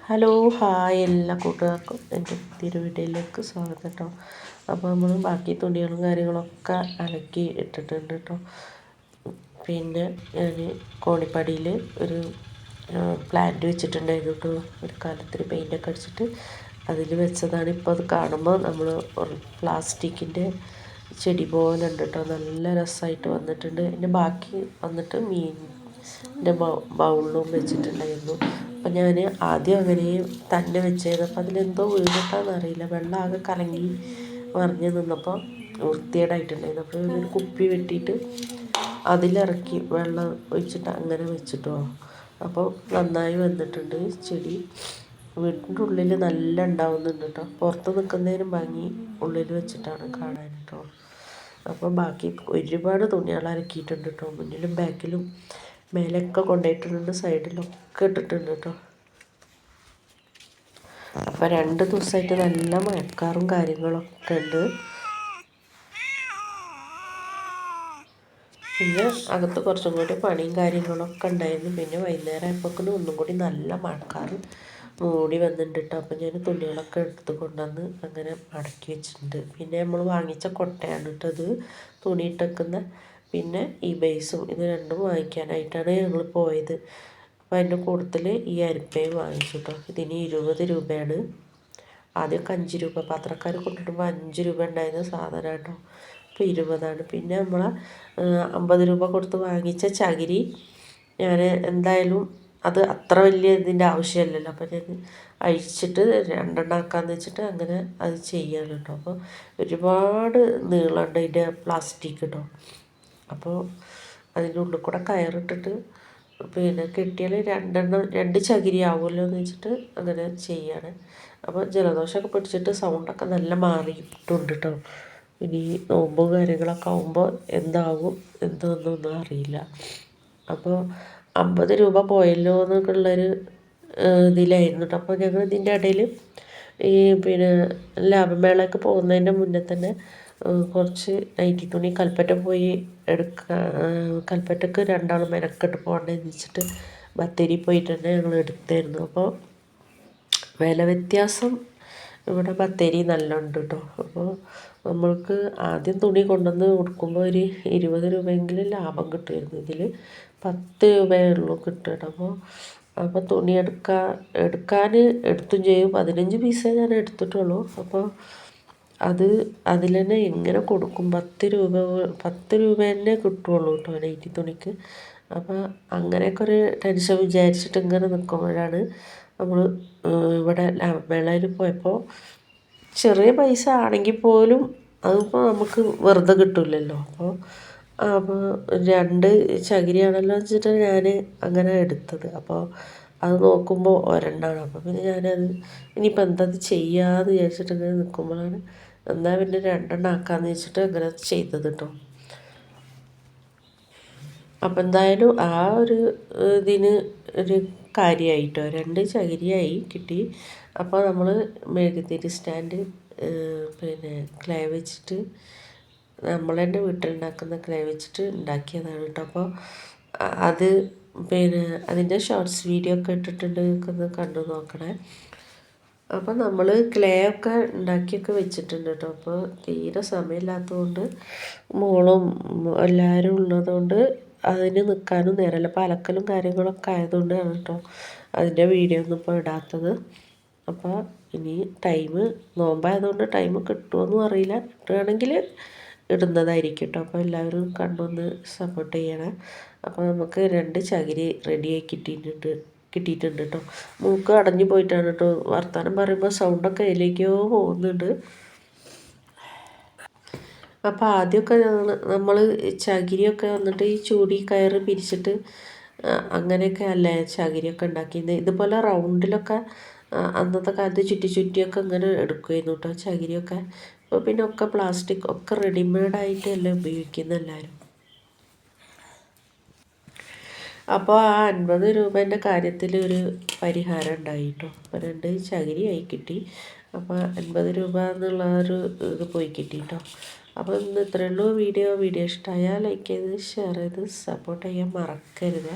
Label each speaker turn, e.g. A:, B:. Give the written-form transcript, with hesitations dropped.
A: Hello hi എല്ലാ കൂട്ടുകാർക്കും എൻ്റെ പുതിയൊരു വീഡിയോയിലേക്ക് സ്വാഗതം കേട്ടോ. അപ്പോൾ നമ്മൾ ബാക്കി തുണികളും കാര്യങ്ങളൊക്കെ അലക്കി ഇട്ടിട്ടുണ്ട് കേട്ടോ. പിന്നെ ഞാൻ കോണിപ്പടിയിൽ ഒരു പ്ലാന്റ് വെച്ചിട്ടുണ്ടായിരുന്നു കേട്ടോ. ഒരു കാലത്തിന് പെയിൻ്റൊക്കെ അടിച്ചിട്ട് അതിൽ വെച്ചതാണ്. ഇപ്പോൾ അത് കാണുമ്പോൾ നമ്മൾ പ്ലാസ്റ്റിക്കിൻ്റെ ചെടി പോലെ ഉണ്ട് കേട്ടോ. നല്ല രസമായിട്ട് വന്നിട്ടുണ്ട്. എൻ്റെ ബാക്കി വന്നിട്ട് മീനിൻ്റെ ബൗളിലും വെച്ചിട്ടുണ്ടായിരുന്നു. അപ്പം ഞാൻ ആദ്യം അങ്ങനെ തന്നെ വെച്ചത്. അപ്പം അതിലെന്തോ വീണിട്ടാണെന്നറിയില്ല, വെള്ളം ആകെ കലങ്ങി മറിഞ്ഞ് നിന്നപ്പോൾ വൃത്തികേടായിട്ടുണ്ടായിരുന്നു. അപ്പോൾ ഒരു കുപ്പി വെട്ടിയിട്ട് അതിലിറക്കി വെള്ളം ഒഴിച്ചിട്ട് അങ്ങനെ വെച്ചിട്ടോ. അപ്പോൾ നന്നായി വന്നിട്ടുണ്ട് ചെടി. വീട്ടിൻ്റെ ഉള്ളിൽ നല്ല ഉണ്ടാവുന്നുണ്ട് കേട്ടോ. പുറത്ത് നിൽക്കുന്നതിനും ഭംഗി ഉള്ളിൽ വെച്ചിട്ടാണ് കാണാൻ കേട്ടോ. അപ്പോൾ ബാക്കി ഒരുപാട് തുണികൾ അലക്കിയിട്ടുണ്ട് കേട്ടോ. മുന്നിലും ബാക്കിലും മേലൊക്കെ കൊണ്ടുപോയിട്ടുണ്ട്, സൈഡിലൊക്കെ ഇട്ടിട്ടുണ്ട് കേട്ടോ. അപ്പോൾ 2 ദിവസമായിട്ട് നല്ല മഴക്കാറും കാര്യങ്ങളൊക്കെ ഉണ്ട്. പിന്നെ അകത്ത് കുറച്ചും കൂടി പണിയും കാര്യങ്ങളൊക്കെ ഉണ്ടായിരുന്നു. പിന്നെ വൈകുന്നേരം ആയപ്പോഴേക്കും ഒന്നും കൂടി നല്ല മഴക്കാറ് മൂടി വന്നിട്ടുണ്ട് കേട്ടോ. അപ്പോൾ ഞാൻ തുണികളൊക്കെ എടുത്ത് കൊണ്ടുവന്ന് അങ്ങനെ മടക്കി വെച്ചിട്ടുണ്ട്. പിന്നെ നമ്മൾ വാങ്ങിച്ച കൊട്ടയാണ് കേട്ടത് തുണിയിട്ടേക്കുന്ന. പിന്നെ ഈ ബേസും ഇത് രണ്ടും വാങ്ങിക്കാനായിട്ടാണ് ഞങ്ങൾ പോയത്. അപ്പോൾ അതിൻ്റെ കൂട്ടത്തിൽ ഈ അരിപ്പയും വാങ്ങിച്ചു കേട്ടോ. ഇതിന് 20 രൂപയാണ്. ആദ്യമൊക്കെ 5 രൂപ, പത്രക്കാർ കൊണ്ടിടുമ്പോൾ 5 രൂപ ഉണ്ടായിരുന്ന സാധനം കേട്ടോ. ഇപ്പോൾ 20ആണ്. പിന്നെ നമ്മൾ 50 രൂപ കൊടുത്ത് വാങ്ങിച്ച ചകിരി ഞാൻ എന്തായാലും അത് അത്ര വലിയ ഇതിൻ്റെ ആവശ്യമില്ലല്ലോ. അപ്പോൾ ഞാൻ അഴിച്ചിട്ട് 2 ആക്കാമെന്ന് വെച്ചിട്ട് അങ്ങനെ അത് ചെയ്യാണ് കേട്ടോ. അപ്പോൾ ഒരുപാട് നീളമുണ്ട് അതിൻ്റെ പ്ലാസ്റ്റിക് കേട്ടോ. അപ്പോൾ അതിൻ്റെ ഉള്ളിൽ കൂടെ കയറിട്ടിട്ട് പിന്നെ കെട്ടിയാൽ 2 ചകിരി ആവുമല്ലോ എന്ന് വെച്ചിട്ട് അങ്ങനെ ചെയ്യാണ്. അപ്പോൾ ജലദോഷമൊക്കെ പിടിച്ചിട്ട് സൗണ്ടൊക്കെ നല്ല മാറിയിട്ടുണ്ട് കേട്ടോ. ഇനി നോമ്പും കാര്യങ്ങളൊക്കെ ആകുമ്പോൾ എന്താകും എന്തൊന്നും അറിയില്ല. അപ്പോൾ 50 രൂപ പോയല്ലോ എന്നൊക്കെയുള്ളൊരു ഇതിലായിരുന്നു കേട്ടോ. അപ്പോൾ ഞങ്ങൾ ഇതിൻ്റെ ഇടയിൽ ഈ പിന്നെ ലാഭമേളയ്ക്ക് പോകുന്നതിൻ്റെ മുന്നേ തന്നെ കുറച്ച് നൈറ്റി തുണി കൽപ്പറ്റ പോയി കൽപ്പറ്റക്ക് 2 മെനക്കെട്ട് പോകേണ്ടതെന്ന് വെച്ചിട്ട് ബത്തേരി പോയിട്ട് തന്നെ ഞങ്ങൾ എടുത്തായിരുന്നു. അപ്പോൾ വില വ്യത്യാസം ഇവിടെ ബത്തേരി നല്ല ഉണ്ട് കേട്ടോ. അപ്പോൾ നമ്മൾക്ക് ആദ്യം തുണി കൊണ്ടുവന്ന് കൊടുക്കുമ്പോൾ ഒരു 20 രൂപയെങ്കിലും ലാഭം കിട്ടുമായിരുന്നു. ഇതിൽ 10 രൂപയേ ഉള്ളൂ കിട്ടുക. അപ്പോൾ തുണി എടുക്കാൻ എടുത്തും ചെയ്യും. 15 പീസേ ഞാൻ എടുത്തിട്ടുള്ളൂ. അപ്പോൾ അതിൽ തന്നെ എങ്ങനെ കൊടുക്കും? 10 രൂപ തന്നെ കിട്ടുള്ളൂ കേട്ടോ നൈറ്റി തുണിക്ക്. അപ്പോൾ അങ്ങനെയൊക്കെ ഒരു ടെൻഷൻ വിചാരിച്ചിട്ട് ഇങ്ങനെ നിൽക്കുമ്പോഴാണ് നമ്മൾ ഇവിടെ ലാഭമേളയിൽ പോയപ്പോൾ ചെറിയ പൈസ ആണെങ്കിൽ പോലും അതിപ്പോൾ നമുക്ക് വെറുതെ കിട്ടില്ലല്ലോ. അപ്പോൾ 2 ചകിരിയാണല്ലോ എന്ന് വെച്ചിട്ട് ഞാൻ അങ്ങനെ എടുത്തത്. അപ്പോൾ അത് നോക്കുമ്പോൾ ഒരെണ്ണമാണ്. അപ്പോൾ പിന്നെ ഞാനത് ഇനിയിപ്പോൾ എന്താ ചെയ്യാമെന്ന് വിചാരിച്ചിട്ട് ഇങ്ങനെ നിൽക്കുമ്പോഴാണ് എന്നാൽ പിന്നെ 2 ആക്കാമെന്ന് വെച്ചിട്ട് അങ്ങനെ ചെയ്തത് കേട്ടോ. അപ്പം എന്തായാലും ആ ഒരു ഇതിന് ഒരു കാര്യമായിട്ടോ 2 ചകിരിയായി കിട്ടി. അപ്പോൾ നമ്മൾ മെഴുകുതിരി സ്റ്റാൻഡ് പിന്നെ ക്ലേ വെച്ചിട്ട് നമ്മൾ തന്നെ വീട്ടിലുണ്ടാക്കുന്ന ക്ലേ വെച്ചിട്ട് ഉണ്ടാക്കിയതാണ് കേട്ടോ. അപ്പോൾ അത് പിന്നെ അതിൻ്റെ ഷോർട്സ് വീഡിയോ ഒക്കെ ഇട്ടിട്ടുണ്ട്, ഒന്ന് കണ്ടു നോക്കണേ. അപ്പോൾ നമ്മൾ ക്ലേ ഒക്കെ ഉണ്ടാക്കിയൊക്കെ വെച്ചിട്ടുണ്ട് കേട്ടോ. അപ്പോൾ തീരെ സമയമില്ലാത്തതുകൊണ്ട് മോളും എല്ലാവരും ഉള്ളതുകൊണ്ട് അതിന് നിൽക്കാനും നേരമില്ല. അപ്പോൾ അലക്കലും കാര്യങ്ങളൊക്കെ ആയതുകൊണ്ടാണ് കേട്ടോ അതിൻ്റെ വീഡിയോ ഒന്നും ഇപ്പോൾ ഇടാത്തത്. അപ്പോൾ ഇനി നോമ്പായതുകൊണ്ട് ടൈം കിട്ടുമോയെന്നും അറിയില്ല. കിട്ടുകയാണെങ്കിൽ ഇടുന്നതായിരിക്കും കേട്ടോ. അപ്പോൾ എല്ലാവരും കണ്ടൊന്ന് സപ്പോർട്ട് ചെയ്യണം. അപ്പോൾ നമുക്ക് 2 ചകിരി റെഡിയായി കിട്ടിയിട്ടുണ്ട് കേട്ടോ. മൂക്ക് അടഞ്ഞു പോയിട്ടാണ് കേട്ടോ വർത്തമാനം പറയുമ്പോൾ സൗണ്ടൊക്കെ അതിലേക്കോ പോകുന്നുണ്ട്. അപ്പോൾ ആദ്യമൊക്കെ നമ്മൾ ചകിരിയൊക്കെ വന്നിട്ട് ഈ ചൂടി കയറ് പിരിച്ചിട്ട് അങ്ങനെയൊക്കെ അല്ലേ ചകിരിയൊക്കെ ഉണ്ടാക്കിയത്. ഇതുപോലെ റൗണ്ടിലൊക്കെ അന്നത്തെ കാലത്ത് ചുറ്റിയൊക്കെ ഇങ്ങനെ എടുക്കുമായിരുന്നു കേട്ടോ ചകിരിയൊക്കെ. ഇപ്പോൾ പിന്നെ ഒക്കെ പ്ലാസ്റ്റിക് ഒക്കെ റെഡിമെയ്ഡായിട്ടല്ലേ ഉപയോഗിക്കുന്നത് എല്ലാവരും. അപ്പോൾ ആ 50 രൂപേൻ്റെ കാര്യത്തിൽ ഒരു പരിഹാരം ഉണ്ടായി കേട്ടോ. അപ്പോൾ 2 ചകിരിയായി കിട്ടി. അപ്പോൾ 50 രൂപ എന്നുള്ള ഒരു ഇത് പോയി കിട്ടി കേട്ടോ. അപ്പോൾ ഇന്ന് ഇത്രയേ ഉള്ളൂ വീഡിയോ ഇഷ്ടമായാൽ ലൈക്ക് ചെയ്ത് ഷെയർ ചെയ്ത് സപ്പോർട്ട് ചെയ്യാൻ മറക്കരുത്.